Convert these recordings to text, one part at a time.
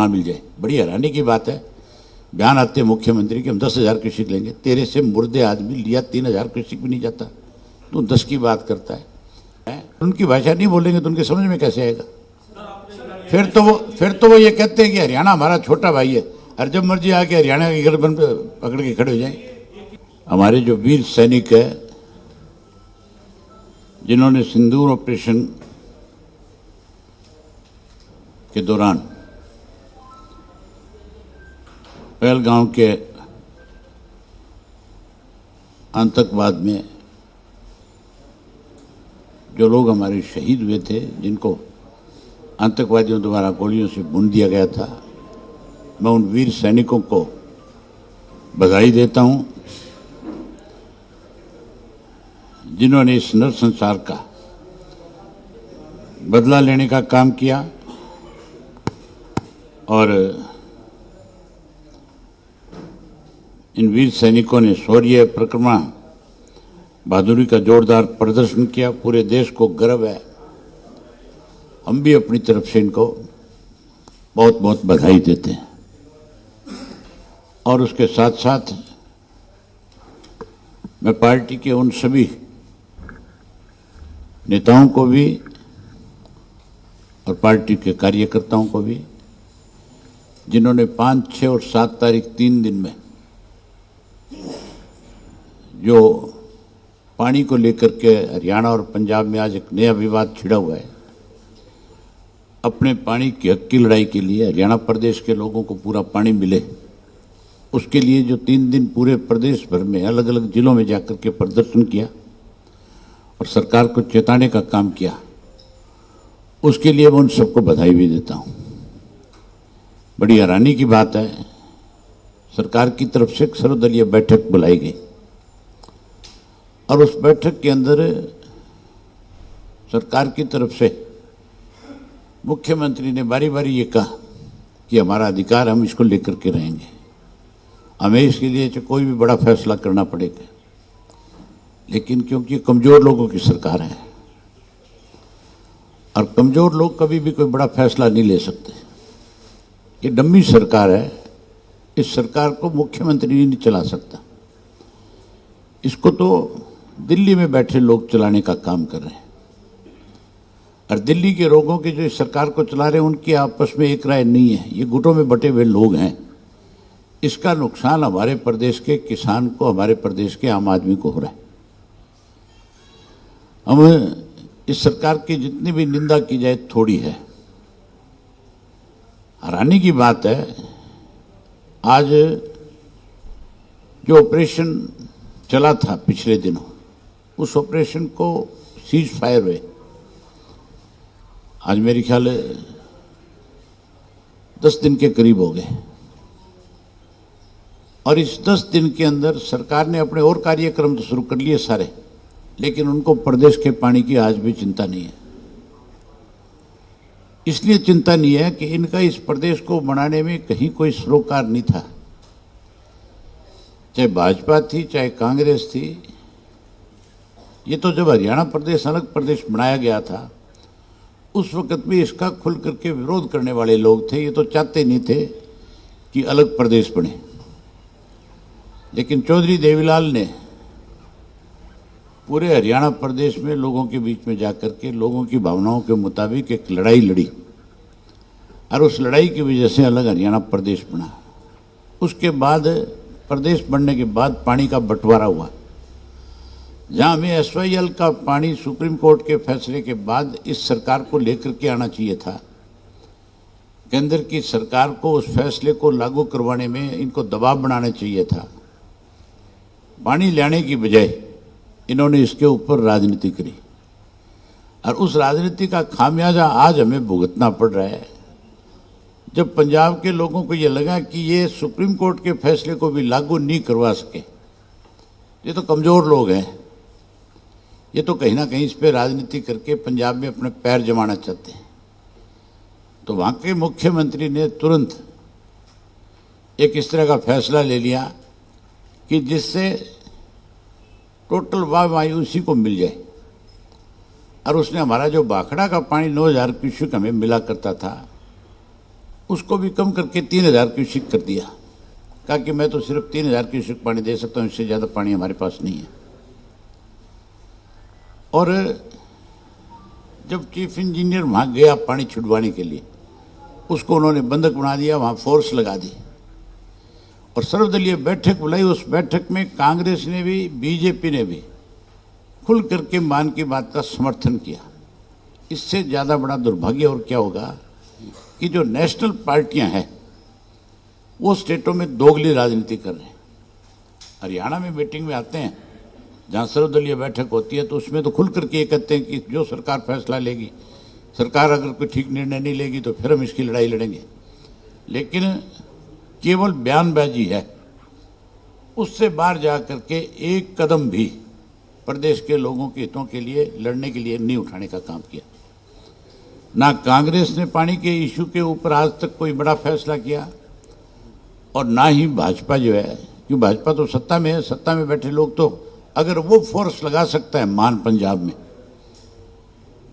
मिल जाए। बड़ी हैरानी की बात है, बयान आते मुख्यमंत्री कि हम 10,000 कृषक लेंगे। तेरे से मुर्दे आदमी लिया 3,000 कृषक भी नहीं जाता, तू 10 की बात करता है? उनकी भाषा नहीं बोलेंगे तो उनके समझ में कैसे आएगा? फिर तो वो ये कहते हैं कि हरियाणा हमारा छोटा भाई है, और जब मर्जी आके हरियाणा की गर्दन पे पकड़ के खड़े हो जाए। हमारे जो वीर सैनिक है, जिन्होंने सिंदूर ऑपरेशन के दौरान पहलगांव के आतंकवाद में जो लोग हमारे शहीद हुए थे, जिनको आतंकवादियों द्वारा गोलियों से भून दिया गया था, मैं उन वीर सैनिकों को बधाई देता हूं, जिन्होंने इस नर संसार का बदला लेने का काम किया और इन वीर सैनिकों ने शौर्य, परिक्रमा, बहादुरी का जोरदार प्रदर्शन किया। पूरे देश को गर्व है। हम भी अपनी तरफ से इनको बहुत बहुत बधाई देते हैं। और उसके साथ साथ मैं पार्टी के उन सभी नेताओं को भी और पार्टी के कार्यकर्ताओं को भी, जिन्होंने 5, 6 और 7 तारीख 3 दिन में जो पानी को लेकर के हरियाणा और पंजाब में आज एक नया विवाद छिड़ा हुआ है, अपने पानी के हक की लड़ाई के लिए हरियाणा प्रदेश के लोगों को पूरा पानी मिले, उसके लिए जो 3 दिन पूरे प्रदेश भर में अलग अलग जिलों में जाकर के प्रदर्शन किया और सरकार को चेताने का काम किया, उसके लिए मैं उन सबको बधाई भी देता हूं। बड़ी हैरानी की बात है, सरकार की तरफ से एक सर्वदलीय बैठक बुलाई गई और उस बैठक के अंदर सरकार की तरफ से मुख्यमंत्री ने बारी बारी ये कहा कि हमारा अधिकार, हम इसको लेकर के रहेंगे, हमें इसके लिए कोई भी बड़ा फैसला करना पड़ेगा। लेकिन क्योंकि कमजोर लोगों की सरकार है और कमजोर लोग कभी भी कोई बड़ा फैसला नहीं ले सकते, ये डम्मी सरकार है, इस सरकार को मुख्यमंत्री नहीं चला सकता, इसको तो दिल्ली में बैठे लोग चलाने का काम कर रहे हैं। और दिल्ली के लोगों के जो इस सरकार को चला रहे हैं, उनकी आपस में एक राय नहीं है, ये गुटों में बटे हुए लोग हैं। इसका नुकसान हमारे प्रदेश के किसान को, हमारे प्रदेश के आम आदमी को हो रहा है। हम इस सरकार की जितनी भी निंदा की जाए थोड़ी है। हैरानी की बात है, आज जो ऑपरेशन चला था पिछले दिनों, उस ऑपरेशन को सीज फायर हुए आज मेरे ख्याल 10 दिन के करीब हो गए, और इस 10 दिन के अंदर सरकार ने अपने और कार्यक्रम तो शुरू कर लिए सारे, लेकिन उनको प्रदेश के पानी की आज भी चिंता नहीं है। इसलिए चिंता नहीं है कि इनका इस प्रदेश को बनाने में कहीं कोई सरोकार नहीं था, चाहे भाजपा थी चाहे कांग्रेस थी। ये तो जब हरियाणा प्रदेश अलग प्रदेश बनाया गया था, उस वक्त भी इसका खुल करके विरोध करने वाले लोग थे। ये तो चाहते नहीं थे कि अलग प्रदेश बने, लेकिन चौधरी देवीलाल ने पूरे हरियाणा प्रदेश में लोगों के बीच में जाकर के लोगों की भावनाओं के मुताबिक एक लड़ाई लड़ी और उस लड़ाई की वजह से अलग हरियाणा प्रदेश बना। उसके बाद प्रदेश बनने के बाद पानी का बंटवारा हुआ, जहां हमें एसवाईएल का पानी सुप्रीम कोर्ट के फैसले के बाद इस सरकार को लेकर के आना चाहिए था। केंद्र की सरकार को उस फैसले को लागू करवाने में इनको दबाव बनाना चाहिए था। पानी लाने की बजाय इन्होंने इसके ऊपर राजनीति करी और उस राजनीति का खामियाजा आज हमें भुगतना पड़ रहा है। जब पंजाब के लोगों को ये लगा कि ये सुप्रीम कोर्ट के फैसले को भी लागू नहीं करवा सके, ये तो कमजोर लोग हैं, ये तो कहीं ना कहीं इस पे राजनीति करके पंजाब में अपने पैर जमाना चाहते हैं, तो वहां के मुख्यमंत्री ने तुरंत एक इस तरह का फैसला ले लिया कि जिससे टोटल वाह उसी को मिल जाए। और उसने हमारा जो भाखड़ा का पानी 9,000 क्यूसेक हमें मिला करता था, उसको भी कम करके 3000 क्यूसेक कर दिया। कहा कि मैं तो सिर्फ 3000 क्यूसेक पानी दे सकता हूं, इससे ज़्यादा पानी हमारे पास नहीं है। और जब चीफ इंजीनियर वहाँ गया पानी छुड़वाने के लिए, उसको उन्होंने बंधक बना दिया, वहाँ फोर्स लगा दी और सर्वदलीय बैठक बुलाई। उस बैठक में कांग्रेस ने भी, बीजेपी ने भी खुल करके मान की बात का समर्थन किया। इससे ज़्यादा बड़ा दुर्भाग्य और क्या होगा कि जो नेशनल पार्टियां हैं वो स्टेटों में दोगली राजनीति कर रहे हैं। हरियाणा में मीटिंग में आते हैं, जहाँ सर्वदलीय बैठक होती है, तो उसमें तो खुल करके ये कहते हैं कि जो सरकार फैसला लेगी, सरकार अगर कोई ठीक निर्णय नहीं लेगी तो फिर हम इसकी लड़ाई लड़ेंगे। लेकिन केवल बयानबाजी है, उससे बाहर जा करके एक कदम भी प्रदेश के लोगों के हितों के लिए लड़ने के लिए नहीं उठाने का काम किया। ना कांग्रेस ने पानी के इशू के ऊपर आज तक कोई बड़ा फैसला किया और ना ही भाजपा जो है, क्योंकि भाजपा तो सत्ता में है, सत्ता में बैठे लोग तो अगर वो फोर्स लगा सकता है मान पंजाब में,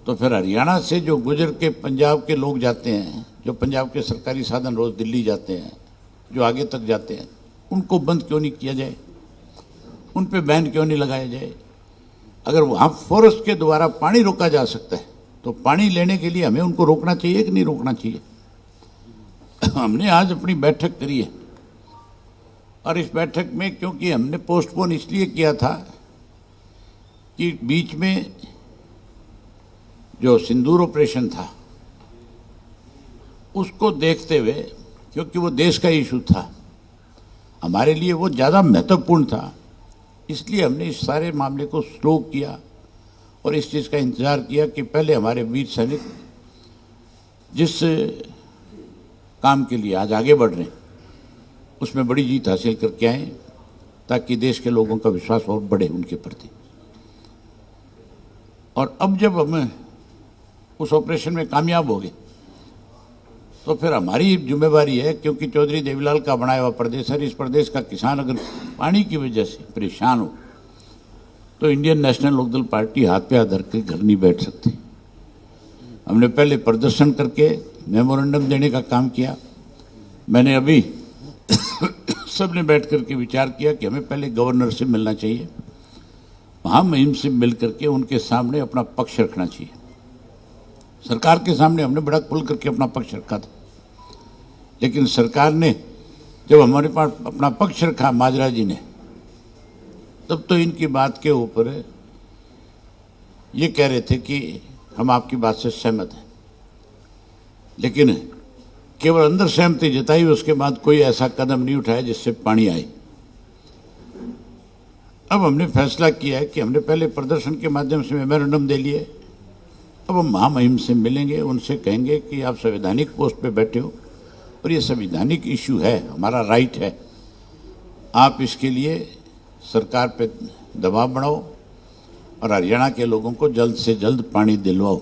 तो फिर हरियाणा से जो गुजर के पंजाब के लोग जाते हैं, जो पंजाब के सरकारी साधन रोज दिल्ली जाते हैं, जो आगे तक जाते हैं, उनको बंद क्यों नहीं किया जाए, उन पे बैन क्यों नहीं लगाया जाए। अगर वहाँ फोर्स के द्वारा पानी रोका जा सकता है तो पानी लेने के लिए हमें उनको रोकना चाहिए कि नहीं रोकना चाहिए। हमने आज अपनी बैठक करी है और इस बैठक में क्योंकि हमने पोस्टपोन इसलिए किया था कि बीच में जो सिंदूर ऑपरेशन था उसको देखते हुए, क्योंकि वो देश का इशू था, हमारे लिए वो ज़्यादा महत्वपूर्ण था, इसलिए हमने इस सारे मामले को स्लो किया और इस चीज़ का इंतज़ार किया कि पहले हमारे वीर सैनिक जिस काम के लिए आज आगे बढ़ रहे हैं उसमें बड़ी जीत हासिल करके आए, ताकि देश के लोगों का विश्वास और बढ़े उनके प्रति। और अब जब हम उस ऑपरेशन में कामयाब हो गए तो फिर हमारी जिम्मेवारी है, क्योंकि चौधरी देवीलाल का बनाया हुआ प्रदेश है, इस प्रदेश का किसान अगर पानी की वजह से परेशान हो तो इंडियन नेशनल लोकदल पार्टी हाथ पे हाथ धर के घर नहीं बैठ सकती। हमने पहले प्रदर्शन करके मेमोरेंडम देने का काम किया। मैंने अभी सबने बैठ करके विचार किया कि हमें पहले गवर्नर से मिलना चाहिए, वहाँ मुहिम से मिल करके उनके सामने अपना पक्ष रखना चाहिए। सरकार के सामने हमने बड़ा खुल करके अपना पक्ष रखा था, लेकिन सरकार ने जब हमारे पास अपना पक्ष रखा माजरा जी ने, तब तो इनकी बात के ऊपर ये कह रहे थे कि हम आपकी बात से सहमत हैं, लेकिन केवल अंदर सहमति जताई, उसके बाद कोई ऐसा कदम नहीं उठाया जिससे पानी आए। अब हमने फैसला किया है कि हमने पहले प्रदर्शन के माध्यम से मेमोरेंडम दे लिए, अब हम महामहिम से मिलेंगे, उनसे कहेंगे कि आप संवैधानिक पोस्ट पे बैठे हो और ये संवैधानिक इशू है, हमारा राइट है, आप इसके लिए सरकार पे दबाव बनाओ और हरियाणा के लोगों को जल्द से जल्द पानी दिलवाओ।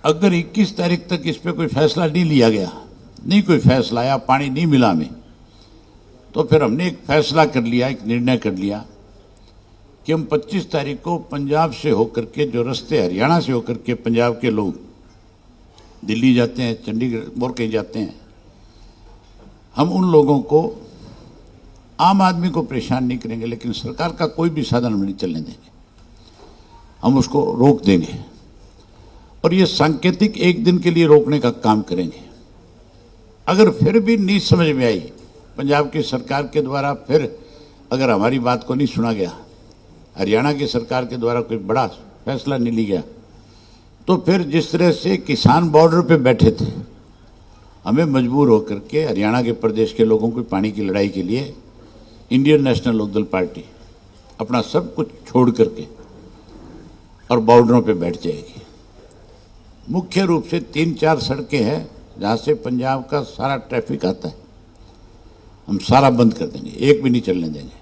अगर 21 तारीख तक इस पे कोई फैसला नहीं लिया गया, नहीं कोई फैसला आया, पानी नहीं मिला हमें, तो फिर हमने एक फैसला कर लिया, एक निर्णय कर लिया कि हम 25 तारीख को पंजाब से होकर के, जो रास्ते हरियाणा से होकर के पंजाब के लोग दिल्ली जाते हैं, चंडीगढ़ और कहीं जाते हैं, हम उन लोगों को, आम आदमी को परेशान नहीं करेंगे, लेकिन सरकार का कोई भी साधन हम नहीं चलने देंगे, हम उसको रोक देंगे और ये सांकेतिक एक दिन के लिए रोकने का काम करेंगे। अगर फिर भी नहीं समझ में आई पंजाब की सरकार के द्वारा, फिर अगर हमारी बात को नहीं सुना गया, हरियाणा की सरकार के द्वारा कोई बड़ा फैसला नहीं लिया गया, तो फिर जिस तरह से किसान बॉर्डर पे बैठे थे, हमें मजबूर होकर के हरियाणा के प्रदेश के लोगों की पानी की लड़ाई के लिए इंडियन नेशनल लोकदल पार्टी अपना सब कुछ छोड़ करके और बॉर्डरों पे बैठ जाएगी। मुख्य रूप से 3-4 सड़कें हैं जहाँ से पंजाब का सारा ट्रैफिक आता है, हम सारा बंद कर देंगे, एक भी नहीं चलने देंगे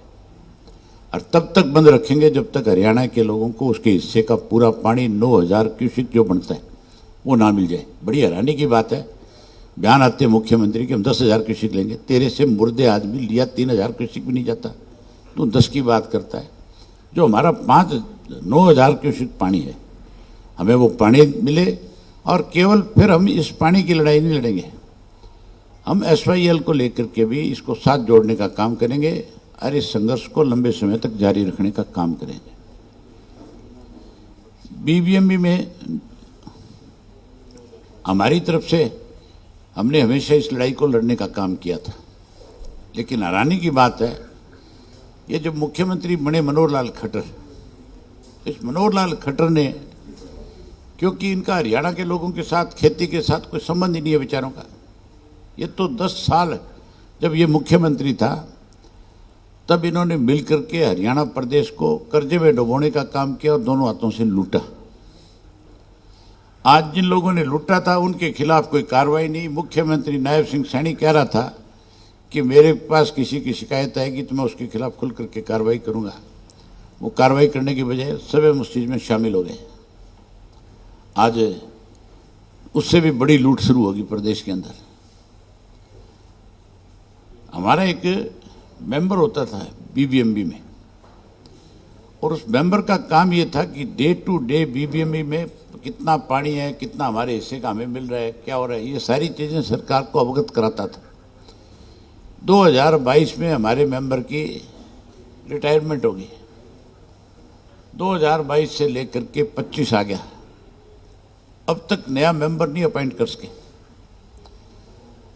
और तब तक बंद रखेंगे जब तक हरियाणा के लोगों को उसके हिस्से का पूरा पानी 9000 क्यूसेक जो बनता है वो ना मिल जाए। बड़ी हैरानी की बात है, बयान आते हैं मुख्यमंत्री कि हम 10,000 क्यूसेक लेंगे, तेरे से मुर्दे आदमी लिया 3,000 क्यूसेक भी नहीं जाता, तू 10 की बात करता है। जो हमारा 9,000 क्यूसेक पानी है, हमें वो पानी मिले और केवल फिर हम इस पानी की लड़ाई नहीं लड़ेंगे, हम SYL को लेकर के भी इसको साथ जोड़ने का काम करेंगे और इस संघर्ष को लंबे समय तक जारी रखने का काम करेंगे। BBMP में हमारी तरफ से हमने हमेशा इस लड़ाई को लड़ने का काम किया था, लेकिन हैरानी की बात है ये जब मुख्यमंत्री बने मनोहर लाल खट्टर, इस मनोहर लाल खट्टर ने, क्योंकि इनका हरियाणा के लोगों के साथ, खेती के साथ कोई संबंध ही नहीं है बेचारों का, ये तो 10 साल जब ये मुख्यमंत्री था तब इन्होंने मिलकर के हरियाणा प्रदेश को कर्जे में डुबोने का काम किया और दोनों हाथों से लूटा। आज जिन लोगों ने लूटा था उनके खिलाफ कोई कार्रवाई नहीं। मुख्यमंत्री नायब सिंह सैनी कह रहा था कि मेरे पास किसी की शिकायत आएगी तो मैं उसके खिलाफ खुल करके कार्रवाई करूंगा। वो कार्रवाई करने की बजाय सब उस चीज में शामिल हो गए। आज उससे भी बड़ी लूट शुरू होगी प्रदेश के अंदर। हमारा एक मेंबर होता था BBMP में, और उस मेंबर का काम ये था कि डे टू डे BBMP में कितना पानी है, कितना हमारे हिस्से का हमें मिल रहा है, क्या हो रहा है, ये सारी चीजें सरकार को अवगत कराता था। 2022 में हमारे मेंबर की रिटायरमेंट होगी। 2022 से लेकर के 25 आ गया, अब तक नया मेंबर नहीं अपॉइंट कर सके।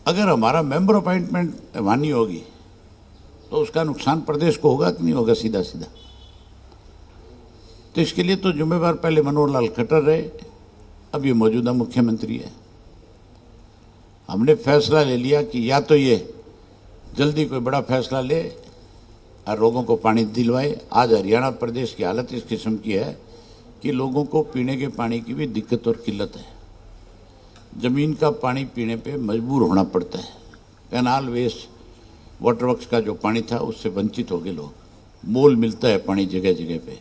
अगर हमारा मेंबर अपॉइंटमेंट मानी होगी तो उसका नुकसान प्रदेश को होगा कि नहीं होगा, सीधा सीधा। तो इसके लिए तो जिम्मेवार पहले मनोहर लाल खट्टर रहे, अब ये मौजूदा मुख्यमंत्री है। हमने फैसला ले लिया कि या तो ये जल्दी कोई बड़ा फैसला ले और लोगों को पानी दिलवाए। आज हरियाणा प्रदेश की हालत इस किस्म की है कि लोगों को पीने के पानी की भी दिक्कत और किल्लत है। जमीन का पानी पीने पे मजबूर होना पड़ता है। कैनाल वेस्ट वाटर वर्क्स का जो पानी था उससे वंचित हो गए लोग। मोल मिलता है पानी जगह जगह पे,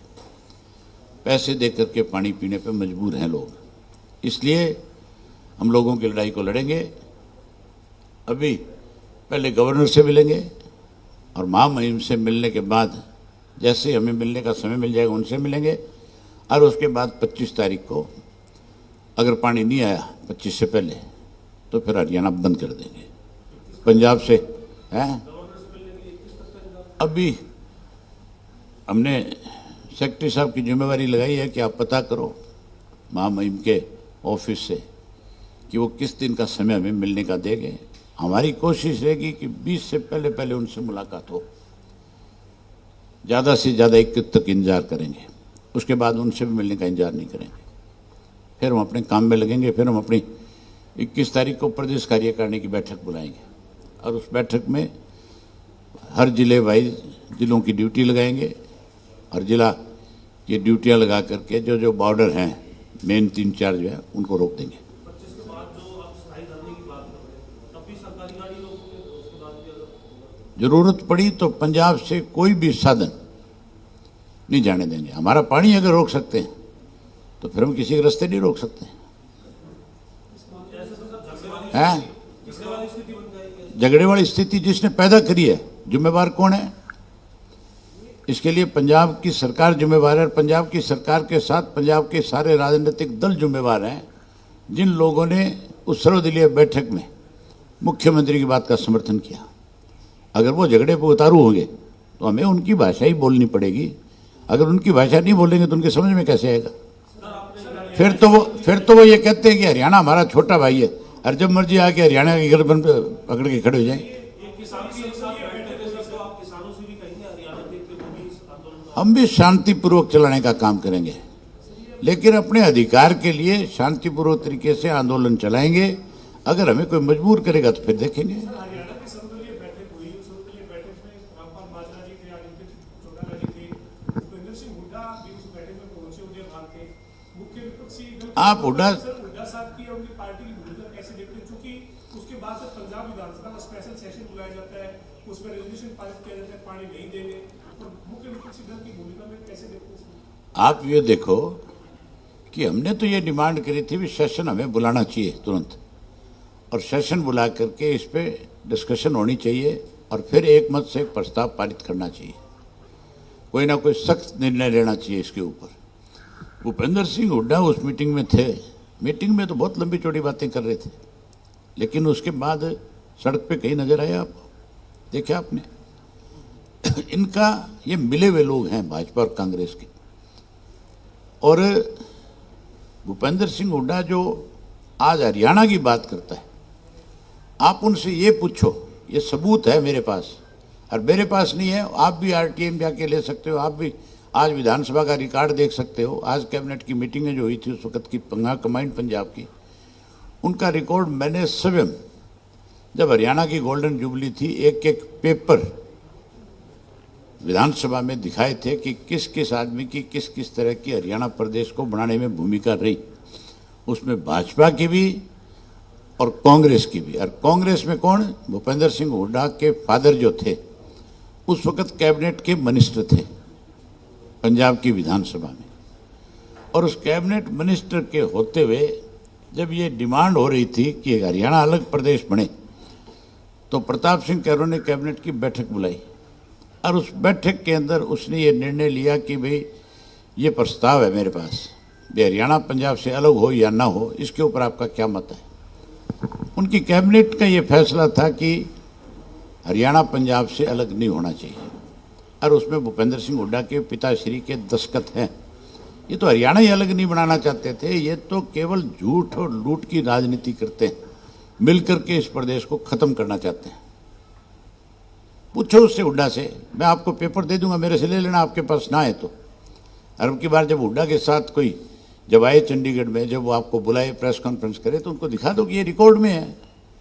पैसे दे करके पानी पीने पे मजबूर हैं लोग। इसलिए हम लोगों की लड़ाई को लड़ेंगे। अभी पहले गवर्नर से मिलेंगे और महामहिम से मिलने के बाद जैसे हमें मिलने का समय मिल जाएगा उनसे मिलेंगे, और उसके बाद 25 तारीख को अगर पानी नहीं आया 25 से पहले तो फिर हरियाणा बंद कर देंगे। पंजाब से हैं, अभी हमने सेक्रेटरी साहब की जिम्मेवारी लगाई है कि आप पता करो महामहिम के ऑफिस से कि वो किस दिन का समय हमें मिलने का देंगे। हमारी कोशिश रहेगी कि 20 से पहले पहले उनसे मुलाकात हो। ज़्यादा से ज़्यादा 21 तक इंतजार करेंगे, उसके बाद उनसे भी मिलने का इंतजार नहीं करेंगे। फिर हम अपने काम में लगेंगे। फिर हम अपनी 21 तारीख को प्रदेश कार्यकारिणी की बैठक बुलाएंगे और उस बैठक में हर जिले वाइज जिलों की ड्यूटी लगाएंगे और जिला ये ड्यूटियां लगा करके जो जो बॉर्डर हैं मेन 3-4 जो है उनको रोक देंगे। जरूरत पड़ी तो पंजाब से कोई भी साधन नहीं जाने देंगे। हमारा पानी अगर रोक सकते हैं तो फिर हम किसी के रास्ते नहीं रोक सकते हैं। झगड़े वाली स्थिति जिसने पैदा करी है, जिम्मेवार कौन है? इसके लिए पंजाब की सरकार जिम्मेवार है। पंजाब की सरकार के साथ पंजाब के सारे राजनीतिक दल जिम्मेवार हैं, जिन लोगों ने उस सर्वदलीय बैठक में मुख्यमंत्री की बात का समर्थन किया। अगर वो झगड़े पर उतारू होंगे तो हमें उनकी भाषा ही बोलनी पड़ेगी। अगर उनकी भाषा नहीं बोलेंगे तो उनके समझ में कैसे आएगा? फिर तो वो ये कहते हैं कि हरियाणा हमारा छोटा भाई है और जब मर्जी आके हरियाणा के गर्दन पे पकड़ के खड़े हो जाए। हम भी शांतिपूर्वक चलाने का काम करेंगे, लेकिन अपने अधिकार के लिए शांतिपूर्वक तरीके से आंदोलन चलाएंगे। अगर हमें कोई मजबूर करेगा तो फिर देखेंगे। आप हुड्डा साहब की उनकी पार्टी की भूमिका कैसे देखते हैं? क्योंकि उसके बाद से पंजाब विधानसभा का स्पेशल सेशन बुलाया जाता है, उसमें रेजोल्यूशन पारित किया जाता है पानी नहीं देने, और मुख्य विपक्षी दल की भूमिका में कैसे देखते हैं? आप ये देखो कि हमने तो ये डिमांड करी थी भी सेशन हमें बुलाना चाहिए तुरंत, और सेशन बुला करके इस पे डिस्कशन होनी चाहिए और फिर एक मत से एक प्रस्ताव पारित करना चाहिए। कोई ना कोई सख्त निर्णय लेना चाहिए इसके ऊपर। भूपेंद्र सिंह हुड्डा उस मीटिंग में थे। मीटिंग में तो बहुत लंबी चौड़ी बातें कर रहे थे, लेकिन उसके बाद सड़क पे कहीं नजर आया आपको? देखा आपने? इनका ये मिले हुए लोग हैं भाजपा और कांग्रेस के। और भूपेंद्र सिंह हुड्डा जो आज हरियाणा की बात करता है, आप उनसे ये पूछो, ये सबूत है मेरे पास, और मेरे पास नहीं है, आप भी आरटीआई में जाके ले सकते हो, आप भी आज विधानसभा का रिकॉर्ड देख सकते हो। आज कैबिनेट की मीटिंग जो हुई थी उस वक्त की कंबाइंड पंजाब की, उनका रिकॉर्ड मैंने स्वयं, जब हरियाणा की गोल्डन जुबली थी, एक एक पेपर विधानसभा में दिखाए थे कि किस किस आदमी की किस किस तरह की हरियाणा प्रदेश को बनाने में भूमिका रही। उसमें भाजपा की भी और कांग्रेस की भी। और कांग्रेस में कौन? भूपेंद्र सिंह हुड्डा के फादर जो थे, उस वक्त कैबिनेट के मिनिस्टर थे पंजाब की विधानसभा में। और उस कैबिनेट मिनिस्टर के होते हुए जब ये डिमांड हो रही थी कि हरियाणा अलग प्रदेश बने, तो प्रताप सिंह कैरों ने कैबिनेट की बैठक बुलाई, और उस बैठक के अंदर उसने ये निर्णय लिया कि भाई ये प्रस्ताव है मेरे पास, भी हरियाणा पंजाब से अलग हो या ना हो, इसके ऊपर आपका क्या मत है। उनकी कैबिनेट का ये फैसला था कि हरियाणा पंजाब से अलग नहीं होना चाहिए, और उसमें भूपेंद्र सिंह हुड्डा के पिताश्री के दस्तखत हैं। ये तो हरियाणा ही अलग नहीं बनाना चाहते थे, ये तो केवल झूठ और लूट की राजनीति करते हैं, मिलकर के इस प्रदेश को खत्म करना चाहते हैं। पूछो उससे, हुड्डा से, मैं आपको पेपर दे दूंगा, मेरे से ले लेना, आपके पास ना है तो। और अब की बार जब हुड्डा के साथ कोई जब आए चंडीगढ़ में, जब वो आपको बुलाए प्रेस कॉन्फ्रेंस करे, तो उनको दिखा दो कि ये रिकॉर्ड में है।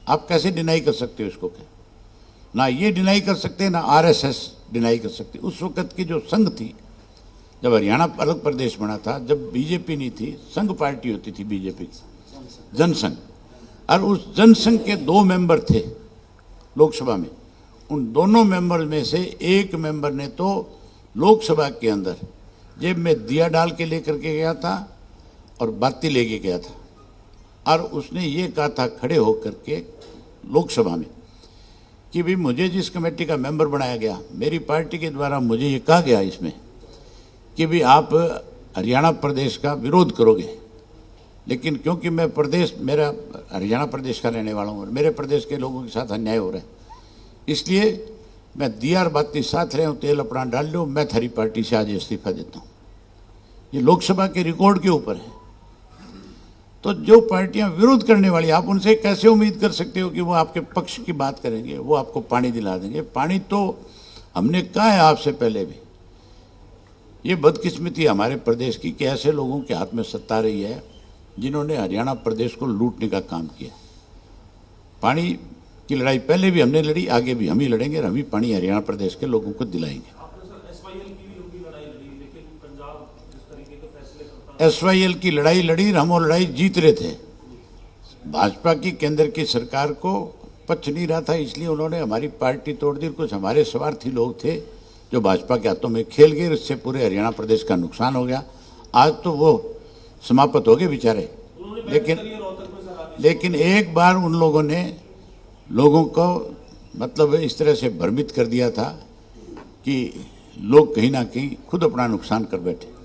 आप कैसे डिनाई कर सकते हो इसको? ना ये डिनाई कर सकते, ना आरएसएस डिनाई कर सकती। उस वक्त की जो संघ थी, जब हरियाणा अलग प्रदेश बना था, जब बीजेपी नहीं थी, संघ पार्टी होती थी बीजेपी की, जनसंघ। और उस जनसंघ के 2 मेंबर थे लोकसभा में। उन दोनों मेंबर में से एक मेंबर ने तो लोकसभा के अंदर जेब में दिया डाल के लेकर के गया था और बाती लेके गया था, और उसने ये कहा था खड़े होकर के लोकसभा में कि भाई मुझे जिस कमेटी का मेंबर बनाया गया, मेरी पार्टी के द्वारा मुझे ये कहा गया इसमें कि भाई आप हरियाणा प्रदेश का विरोध करोगे, लेकिन क्योंकि मैं प्रदेश, मेरा हरियाणा प्रदेश का रहने वाला हूँ और मेरे प्रदेश के लोगों के साथ अन्याय हो रहा है, इसलिए मैं दिया और बाती साथ रहे हूँ, तेल अपना डाल लो, मैं थारी पार्टी से आज इस्तीफा देता हूँ। ये लोकसभा के रिकॉर्ड के ऊपर है। तो जो पार्टियां विरोध करने वाली, आप उनसे कैसे उम्मीद कर सकते हो कि वो आपके पक्ष की बात करेंगे, वो आपको पानी दिला देंगे? पानी तो हमने कहा है आपसे पहले भी। ये बदकिस्मती हमारे प्रदेश की कि ऐसे लोगों के हाथ में सत्ता रही है जिन्होंने हरियाणा प्रदेश को लूटने का काम किया। पानी की लड़ाई पहले भी हमने लड़ी, आगे भी हम ही लड़ेंगे, और हम ही पानी हरियाणा प्रदेश के लोगों को दिलाएंगे। एसवाईएल की लड़ाई लड़ी, हम वो लड़ाई जीत रहे थे। भाजपा की केंद्र की सरकार को पच नहीं रहा था, इसलिए उन्होंने हमारी पार्टी तोड़ दी। कुछ हमारे स्वार्थी लोग थे जो भाजपा के हाथों में खेल गए, इससे पूरे हरियाणा प्रदेश का नुकसान हो गया। आज तो वो समाप्त हो गए बेचारे, लेकिन एक बार उन लोगों ने लोगों को मतलब इस तरह से भ्रमित कर दिया था कि लोग कहीं ना कहीं खुद अपना नुकसान कर बैठे।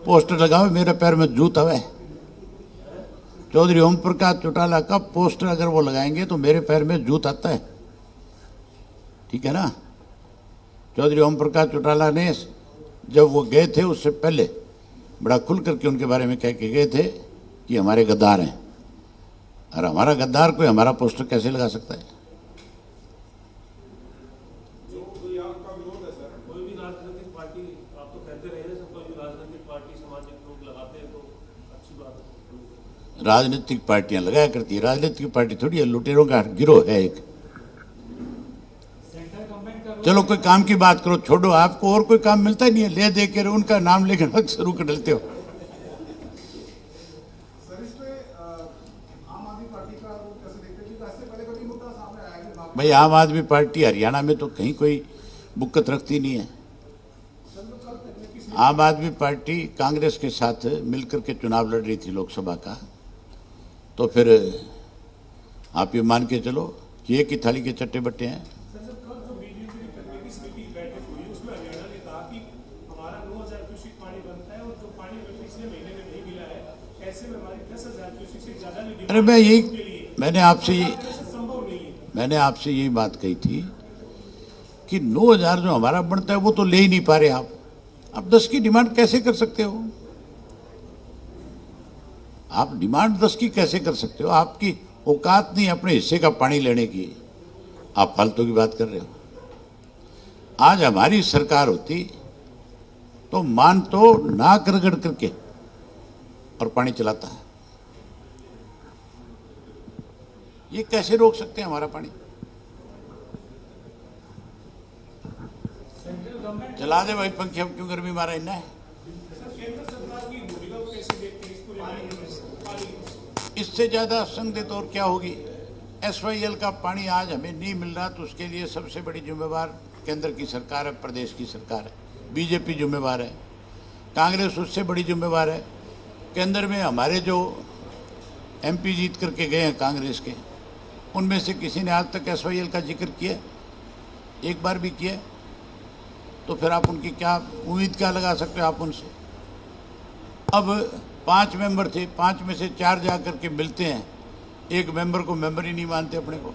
पोस्टर लगाओ, मेरे पैर में जूत हवे। चौधरी ओम प्रकाश चौटाला का पोस्टर अगर वो लगाएंगे तो मेरे पैर में जूत आता है, ठीक है ना? चौधरी ओम प्रकाश चौटाला ने जब वो गए थे उससे पहले बड़ा खुल करके उनके बारे में कह के गए थे कि हमारे गद्दार हैं, और हमारा गद्दार कोई हमारा पोस्टर कैसे लगा सकता है? राजनीतिक पार्टियां लगाया करती है, राजनीतिक पार्टी थोड़ी है, लुटेरों का गिरोह है एक। चलो कोई काम की बात करो, छोड़ो, आपको और कोई काम मिलता ही नहीं है, ले दे के उनका नाम लेकर शुरू कर डालते हो। भाई आम आदमी पार्टी हरियाणा में तो कहीं कोई बुक्कत रखती नहीं है। आम आदमी पार्टी कांग्रेस के साथ मिलकर के चुनाव लड़ रही थी लोकसभा का, तो फिर आप ये मान के चलो कि एक ही थाली के चट्टे बट्टे हैं। ऐसे में हमारी 10,000 क्यूसेक से ज्यादा नहीं अरे मैं यही मैंने आपसे यही बात कही थी कि 9,000 जो हमारा बनता है वो तो ले ही नहीं पा रहे आप 10 की डिमांड कैसे कर सकते हो? आप डिमांड 10 की कैसे कर सकते हो? आपकी औकात नहीं अपने हिस्से का पानी लेने की, आप फालतू की बात कर रहे हो। आज हमारी सरकार होती तो मान तो नाक रगड़ करके और पानी चलाता है। ये कैसे रोक सकते हैं हमारा पानी? चला दे भाई पंखे, अब क्यों गर्मी मारा इन्हें? इससे ज्यादा संदिग्ध तो और क्या होगी? SYL का पानी आज हमें नहीं मिल रहा तो उसके लिए सबसे बड़ी जिम्मेवार केंद्र की सरकार है, प्रदेश की सरकार है, बीजेपी जिम्मेवार है, कांग्रेस उससे बड़ी जिम्मेवार है। केंद्र में हमारे जो MP जीत करके गए हैं कांग्रेस के, उनमें से किसी ने आज तक SYL का जिक्र किया? एक बार भी किया? तो फिर आप उनकी क्या उम्मीद क्या लगा सकते हो आप उनसे? अब 5 मेंबर थे, 5 में से 4 जा करके मिलते हैं, एक मेंबर को मेंबर ही नहीं मानते अपने को।